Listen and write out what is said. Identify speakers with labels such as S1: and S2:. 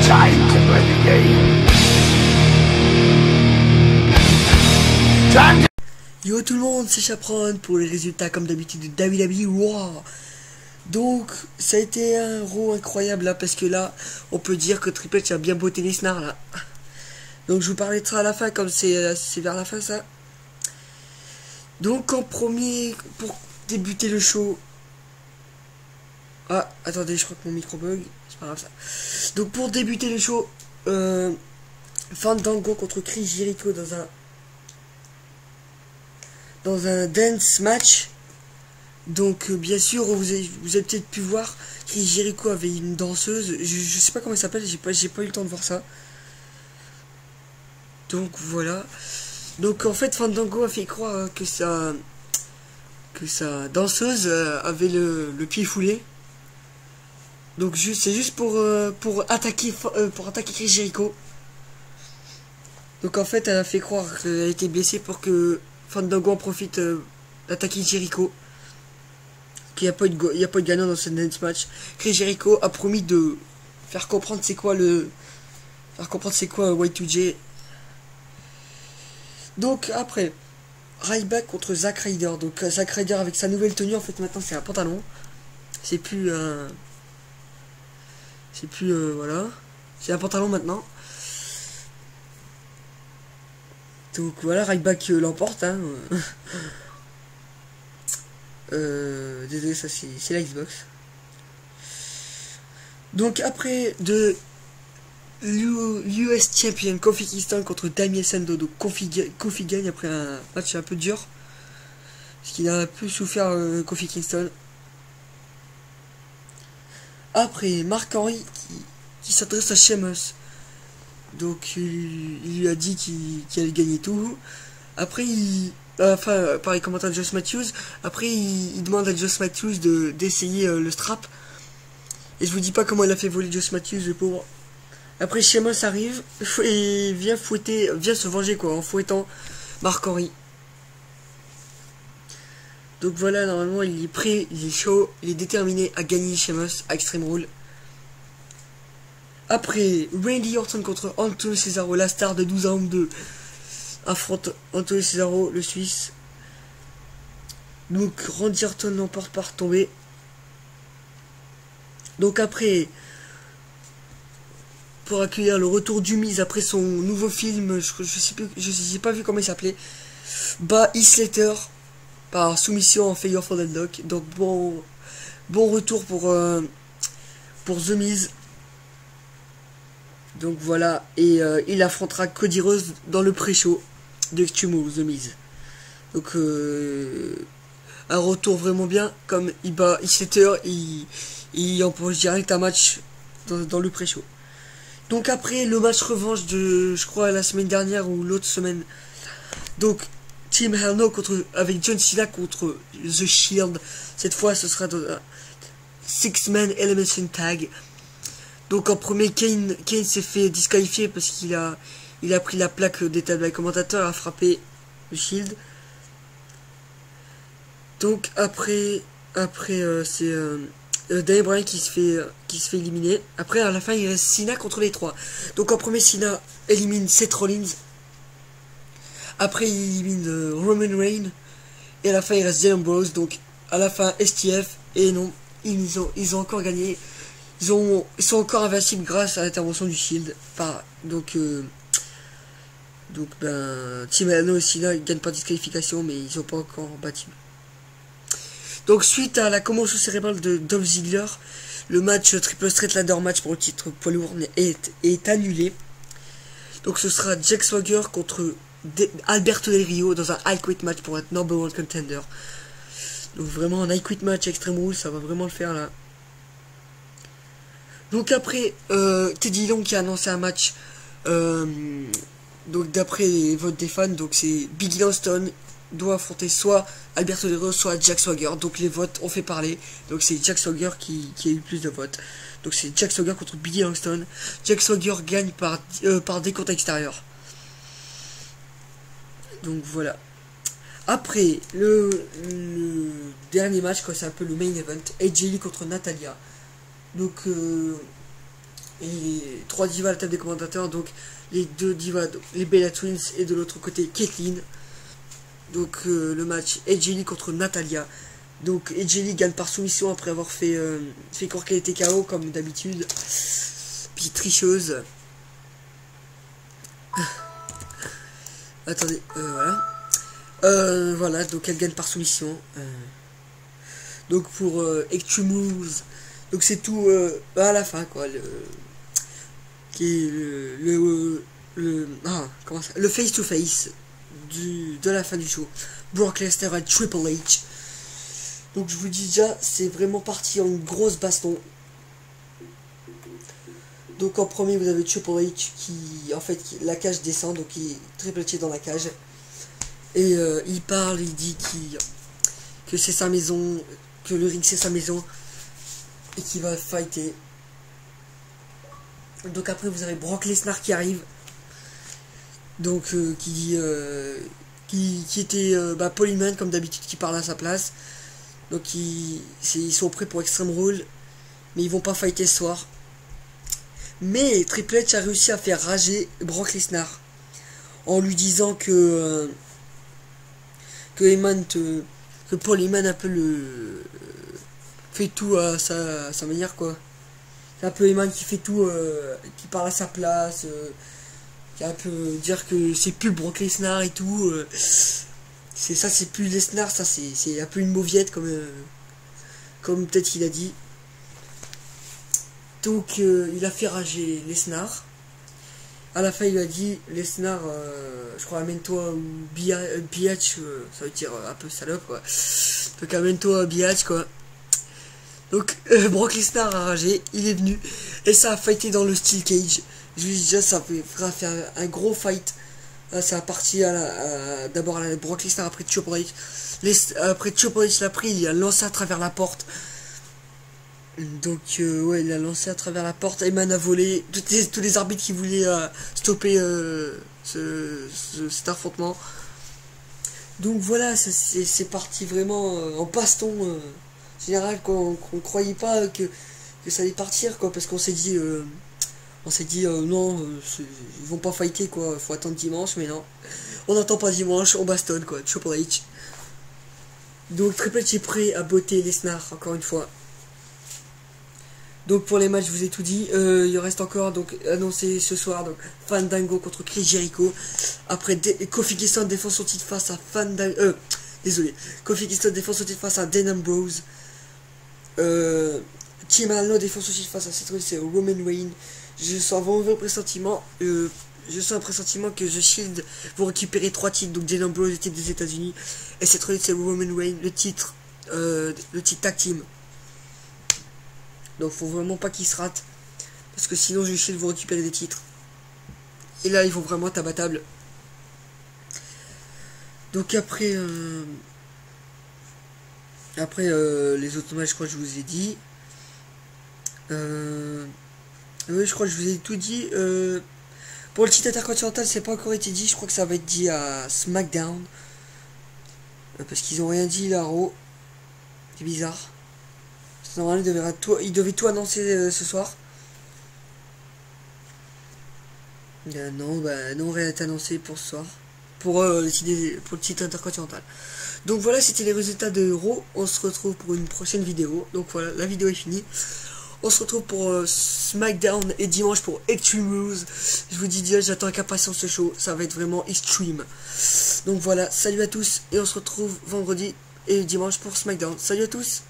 S1: Time to play the game. Time to...
S2: Yo tout le monde, c'est Chaperon pour les résultats comme d'habitude de WWE. Wow. Donc ça a été un Raw incroyable là, parce que là on peut dire que Triple H a bien botté les snars là. Donc je vous parlerai de ça à la fin, comme c'est vers la fin ça. Donc en premier, pour débuter le show... Ah, attendez, je crois que mon micro bug. C'est pas grave ça. Donc pour débuter le show, Fandango contre Chris Jericho dans un dance match. Donc bien sûr, vous avez peut-être pu voir, Chris Jericho avait une danseuse. Je sais pas comment elle s'appelle, j'ai pas eu le temps de voir ça. Donc voilà. Donc en fait, Fandango a fait croire que sa danseuse avait le pied foulé. Donc c'est juste pour attaquer Chris Jericho. Donc en fait, elle a fait croire qu'elle était blessée pour que Fandango en profite d'attaquer Jericho. Qu'il n'y a pas eu de gagnant dans ce dance match. Chris Jericho a promis de faire comprendre c'est quoi Y2J. Donc après, Ryback contre Zack Ryder. Donc Zack Ryder avec sa nouvelle tenue, en fait maintenant c'est un pantalon. C'est plus voilà. C'est un pantalon maintenant. Donc voilà, Ryback l'emporte. Hein. Désolé, ça c'est la Xbox. Donc après de l'US Champion Kofi Kingston contre Damien Sandow. Donc Kofi gagne après un match un peu dur, parce qu'il a un peu souffert, Kofi Kingston. Après Mark Henry qui s'adresse à Sheamus. Donc il lui a dit qu'il allait gagner tout. Après par les commentaires de Josh Matthews. Après il demande à Josh Matthews d'essayer le strap. Et je vous dis pas comment il a fait voler Josh Matthews, le pauvre. Après Sheamus arrive et vient se venger quoi, en fouettant Mark Henry. Donc voilà, normalement il est prêt, il est chaud, il est déterminé à gagner Sheamus à Extreme Rule. Après, Randy Orton contre Antonio Cesaro, la star de 12 ans 2, affronte Antonio Cesaro, le Suisse. Donc Randy Orton l'emporte par tomber. Donc après, pour accueillir le retour du Miz après son nouveau film, je sais plus, j'ai pas vu comment il s'appelait, Heath Slater par soumission en Failure for Deadlock. Donc bon retour pour The Miz. Donc voilà, et il affrontera Cody Rhodes dans le pré-show de Extreme Rules, The Miz. Donc un retour vraiment bien, comme il bat Heath Slater, il empoche direct un match dans le pré-show. Donc après le match revanche de, je crois, la semaine dernière ou l'autre semaine. Donc Team Hell No avec John Cena contre The Shield. Cette fois ce sera dans un 6-man Elimination Tag. Donc en premier, Kane s'est fait disqualifier parce qu'il a pris la plaque des tables commentateurs, a frappé le Shield. Donc après c'est Daniel Bryan qui se fait éliminer. Après à la fin il reste Cena contre les trois. Donc en premier, Cena élimine Seth Rollins. Après il élimine Roman Reigns. Et à la fin il reste Dean Ambrose. Donc à la fin STF. Et non, ils ont encore gagné. Ils sont encore invincibles grâce à l'intervention du Shield. Donc Team Hell aussi là, ils gagnent pas de disqualification, mais ils ont pas encore battu. Donc suite à la commotion cérébrale de Dolph Ziggler, le match Triple Threat Ladder Match pour le titre poids lourd est annulé. Donc ce sera Jack Swagger contre Alberto Del Rio dans un I Quit match pour être number one contender. Donc vraiment un I Quit match Extreme Rules, ça va vraiment le faire là. Donc après Teddy Long qui a annoncé un match, donc d'après les votes des fans, donc c'est Biggie Langston doit affronter soit Alberto Del Rio, soit Jack Swagger. Donc les votes ont fait parler. Donc c'est Jack Swagger qui a eu plus de votes. Donc c'est Jack Swagger contre Biggie Langston. Jack Swagger gagne par décompte extérieur. Donc voilà. Après le dernier match, c'est un peu le main event, AJ Lee contre Natalia. Donc et 3 divas à la table des commentateurs, donc les 2 divas, les Bella Twins, et de l'autre côté Caitlyn. Donc le match AJ Lee contre Natalya. Donc AJ Lee gagne par soumission après avoir fait croire qu'elle était KO comme d'habitude. Puis tricheuse. Attendez, voilà. Voilà, donc elle gagne par soumission. Donc pour Extreme Rules, donc c'est tout à la fin quoi. Qui est le face to face de la fin du show. Brock Lesnar et Triple H. Donc je vous dis déjà, c'est vraiment parti en une grosse baston. Donc en premier vous avez Triple H qui en fait la cage descend, donc Triple H est dans la cage et il parle, il dit que c'est sa maison, que le ring c'est sa maison et qu'il va fighter. Donc après vous avez Brock Lesnar qui arrive, donc qui était Paul Heyman comme d'habitude qui parle à sa place. Donc ils sont prêts pour Extreme Rules, mais ils vont pas fighter ce soir. Mais Triple H a réussi à faire rager Brock Lesnar en lui disant que Paul Heyman un peu fait tout à sa manière quoi. C'est un peu Heyman qui fait tout, qui parle à sa place, qui a un peu dire que c'est plus Brock Lesnar et tout. C'est plus Lesnar, ça c'est un peu une mauviette comme peut-être qu'il a dit. Donc il a fait rager Lesnar. À la fin il a dit Lesnar, je crois amène-toi ou biatch, ça veut dire un peu salope quoi. Donc amène-toi biatch quoi. Donc Brock Lesnar a ragé, il est venu et ça a fighté dans le Steel Cage. Je vous dis déjà ça va faire un gros fight. Ça a parti d'abord à Brock Lesnar, après Triple H. Après Triple H l'a pris, il a lancé à travers la porte. Donc ouais, il a lancé à travers la porte. Heyman a volé. Tous les arbitres qui voulaient stopper cet affrontement. Donc voilà, c'est parti vraiment en baston général qu'on croyait pas que ça allait partir quoi, parce qu'on s'est dit non, ils vont pas fighter quoi, faut attendre dimanche, mais non, on n'attend pas dimanche, on bastonne quoi, Triple H. Donc Triple H est prêt à botter Lesnar encore une fois. Donc pour les matchs je vous ai tout dit, il reste encore donc annoncé ce soir donc Fandango contre Chris Jericho. Après Kofi Kingston défend son titre face à Kofi Kingston défend son titre face à Dean Ambrose. Team Alno défend son titre face à Seth Rollins et Roman Reigns. Je sens un mauvais pressentiment. Je sens un pressentiment que The Shield vont récupérer 3 titres. Donc Dean Ambrose, le titre des États-Unis, et Seth Rollins et Roman Reigns, le titre tag team. Donc faut vraiment pas qu'ils se ratent, parce que sinon The Shield vont récupérer des titres. Et là ils vont vraiment être abattables. Donc après les autres matchs, je crois que je vous ai dit. Oui, je crois que je vous ai tout dit. Pour le titre intercontinental, c'est pas encore été dit. Je crois que ça va être dit à SmackDown. Parce qu'ils ont rien dit là, Raw. C'est bizarre. Normalement, ils devaient tout annoncer ce soir. Non, rien n'est annoncé pour ce soir. Pour le titre intercontinental. Donc voilà, c'était les résultats de Raw. On se retrouve pour une prochaine vidéo. Donc voilà, la vidéo est finie. On se retrouve pour SmackDown et dimanche pour Extreme Rules. Je vous dis déjà, j'attends avec impatience ce show. Ça va être vraiment extreme. Donc voilà, salut à tous. Et on se retrouve vendredi et dimanche pour SmackDown. Salut à tous.